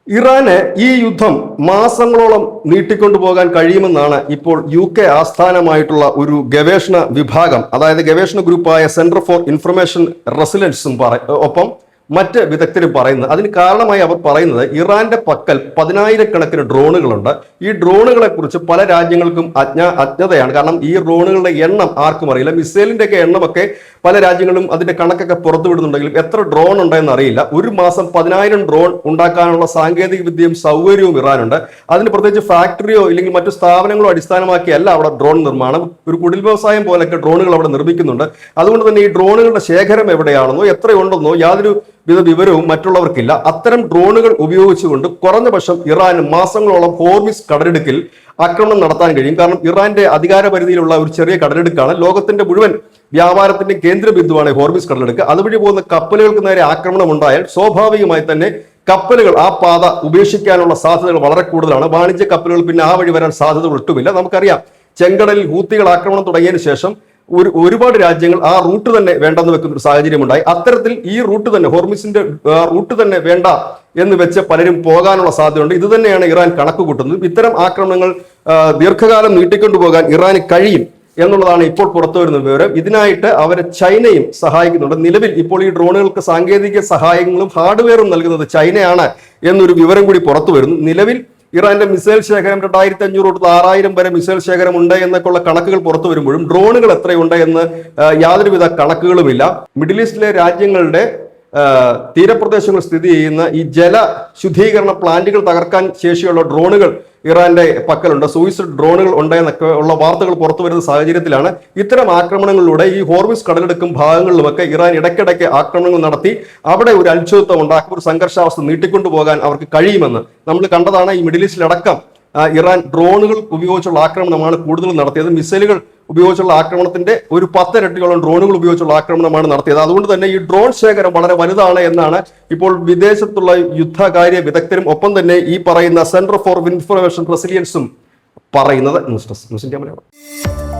ഇറാന് ഈ യുദ്ധം മാസങ്ങളോളം നീട്ടിക്കൊണ്ടുപോകാൻ കഴിയുമെന്നാണ് ഇപ്പോൾ UK ആസ്ഥാനമായിട്ടുള്ള ഒരു ഗവേഷണ വിഭാഗം, അതായത് ഗവേഷണ ഗ്രൂപ്പായ സെന്റർ ഫോർ ഇൻഫർമേഷൻ റെസിലൻസും ഒപ്പം മറ്റ് വിദഗ്ധരും പറയുന്നത്. അതിന് കാരണമായി അവർ പറയുന്നത് ഇറാന്റെ പക്കൽ 10,000-കണക്കിന് ഡ്രോണുകളുണ്ട്. ഈ ഡ്രോണുകളെ കുറിച്ച് പല രാജ്യങ്ങൾക്കും അജ്ഞതയാണ്. കാരണം ഈ ഡ്രോണുകളുടെ എണ്ണം ആർക്കും അറിയില്ല. മിസൈലിന്റെ ഒക്കെ എണ്ണമൊക്കെ പല രാജ്യങ്ങളും അതിന്റെ കണക്കൊക്കെ പുറത്തുവിടുന്നുണ്ടെങ്കിലും എത്ര ഡ്രോൺ ഉണ്ടെന്ന് അറിയില്ല. ഒരു മാസം 10,000 ഡ്രോൺ ഉണ്ടാക്കാനുള്ള സാങ്കേതിക വിദ്യയും സൗകര്യവും ഇറാനുണ്ട്. അതിന് പ്രത്യേകിച്ച് ഫാക്ടറിയോ ഇല്ലെങ്കിൽ മറ്റു സ്ഥാപനങ്ങളോ അടിസ്ഥാനമാക്കിയല്ല അവിടെ ഡ്രോൺ നിർമ്മാണം. ഒരു കുടിൽ വ്യവസായം പോലൊക്കെ ഡ്രോണുകൾ അവിടെ നിർമ്മിക്കുന്നുണ്ട്. അതുകൊണ്ട് തന്നെ ഈ ഡ്രോണുകളുടെ ശേഖരം എവിടെയാണെന്നോ എത്രയുണ്ടെന്നോ യാതൊരു വിവരവും മറ്റുള്ളവർക്കില്ല. അത്തരം ഡ്രോണുകൾ ഉപയോഗിച്ചുകൊണ്ട് കുറഞ്ഞ പക്ഷം ഇറാന് മാസങ്ങളോളം ഹോർമിസ് കടലിടുക്കിൽ ആക്രമണം നടത്താൻ കഴിയും. കാരണം ഇറാന്റെ അധികാര പരിധിയിലുള്ള ഒരു ചെറിയ കടലിടുക്കാണ്. ലോകത്തിന്റെ മുഴുവൻ വ്യാപാരത്തിന്റെ കേന്ദ്ര ബിന്ദുവാണ് ഹോർമിസ് കടലിടുക്ക്. അതുവഴി പോകുന്ന കപ്പലുകൾക്ക് നേരെ ആക്രമണം ഉണ്ടായാൽ സ്വാഭാവികമായി തന്നെ കപ്പലുകൾ ആ പാത ഉപേക്ഷിക്കാനുള്ള സാധ്യതകൾ വളരെ കൂടുതലാണ്. വാണിജ്യ കപ്പലുകൾ പിന്നെ ആ വഴി വരാൻ സാധ്യതകൾ ഒട്ടുമില്ല. നമുക്കറിയാം, ചെങ്കടലിൽ ഹൂത്തികൾ ആക്രമണം തുടങ്ങിയതിനു ശേഷം ഒരുപാട് രാജ്യങ്ങൾ ആ റൂട്ട് തന്നെ വേണ്ടെന്ന് വെക്കുന്ന ഒരു സാഹചര്യം ഉണ്ടായി. അത്തരത്തിൽ ഈ റൂട്ട് തന്നെ, ഹോർമിസിന്റെ റൂട്ട് തന്നെ വേണ്ട എന്ന് വെച്ച് പലരും പോകാനുള്ള സാധ്യതയുണ്ട്. ഇത് തന്നെയാണ് ഇറാൻ കണക്ക് കൂട്ടുന്നത്. ഇത്തരം ആക്രമണങ്ങൾ ദീർഘകാലം നീട്ടിക്കൊണ്ടുപോകാൻ ഇറാന് കഴിയും എന്നുള്ളതാണ് ഇപ്പോൾ പുറത്തു വരുന്ന വിവരം. ഇതിനായിട്ട് അവരെ ചൈനയും സഹായിക്കുന്നുണ്ട്. നിലവിൽ ഇപ്പോൾ ഈ ഡ്രോണുകൾക്ക് സാങ്കേതിക സഹായങ്ങളും ഹാർഡ്വെയറും നൽകുന്നത് ചൈനയാണ് എന്നൊരു വിവരം കൂടി പുറത്തു വരുന്നു. നിലവിൽ ഇറാന്റെ മിസൈൽ ശേഖരം 2,500 തൊട്ട് 6,000 വരെ മിസൈൽ ശേഖരം ഉണ്ട് എന്നൊക്കെയുള്ള കണക്കുകൾ പുറത്തു വരുമ്പോഴും ഡ്രോണുകൾ എത്രയുണ്ട് എന്ന് യാതൊരുവിധ കണക്കുകളുമില്ല. മിഡിൽ ഈസ്റ്റിലെ രാജ്യങ്ങളുടെ തീരപ്രദേശങ്ങൾ സ്ഥിതി ചെയ്യുന്ന ഈ ജല ശുദ്ധീകരണ പ്ലാന്റുകൾ തകർക്കാൻ ശേഷിയുള്ള ഡ്രോണുകൾ ഇറാന്റെ പക്കലുണ്ട്. സൂയിസൈഡ് ഡ്രോണുകൾ ഉണ്ട് എന്നൊക്കെ ഉള്ള വാർത്തകൾ പുറത്തു വരുന്ന സാഹചര്യത്തിലാണ് ഇത്തരം ആക്രമണങ്ങളിലൂടെ ഈ ഹോർമിസ് കടലെടുക്കും ഭാഗങ്ങളിലുമൊക്കെ ഇറാൻ ഇടയ്ക്കിടയ്ക്ക് ആക്രമണങ്ങൾ നടത്തി അവിടെ ഒരു അനിശ്ചിതത്വം ഉണ്ടാക്കും, ഒരു സംഘർഷാവസ്ഥ നീട്ടിക്കൊണ്ടുപോകാൻ അവർക്ക് കഴിയുമെന്ന് നമ്മൾ കണ്ടതാണ്. ഈ മിഡിൽ ഈസ്റ്റിലടക്കം ഇറാൻ ഡ്രോണുകൾ ഉപയോഗിച്ചുള്ള ആക്രമണമാണ് കൂടുതൽ നടത്തിയത്. മിസൈലുകൾ ഉപയോഗിച്ചുള്ള ആക്രമണത്തിന്റെ ഒരു 10 ഇരട്ടിയോളം ഡ്രോണുകൾ ഉപയോഗിച്ചുള്ള ആക്രമണമാണ് നടത്തിയത്. അതുകൊണ്ട് തന്നെ ഈ ഡ്രോൺ ശേഖരം വളരെ വലുതാണ് എന്നാണ് ഇപ്പോൾ വിദേശത്തുള്ള യുദ്ധകാര്യ വിദഗ്ധരും ഒപ്പം തന്നെ ഈ പറയുന്ന സെന്റർ ഫോർ ഇൻഫർമേഷൻ റെസിലിയൻസും പറയുന്നത്. News desk news India Malayalam.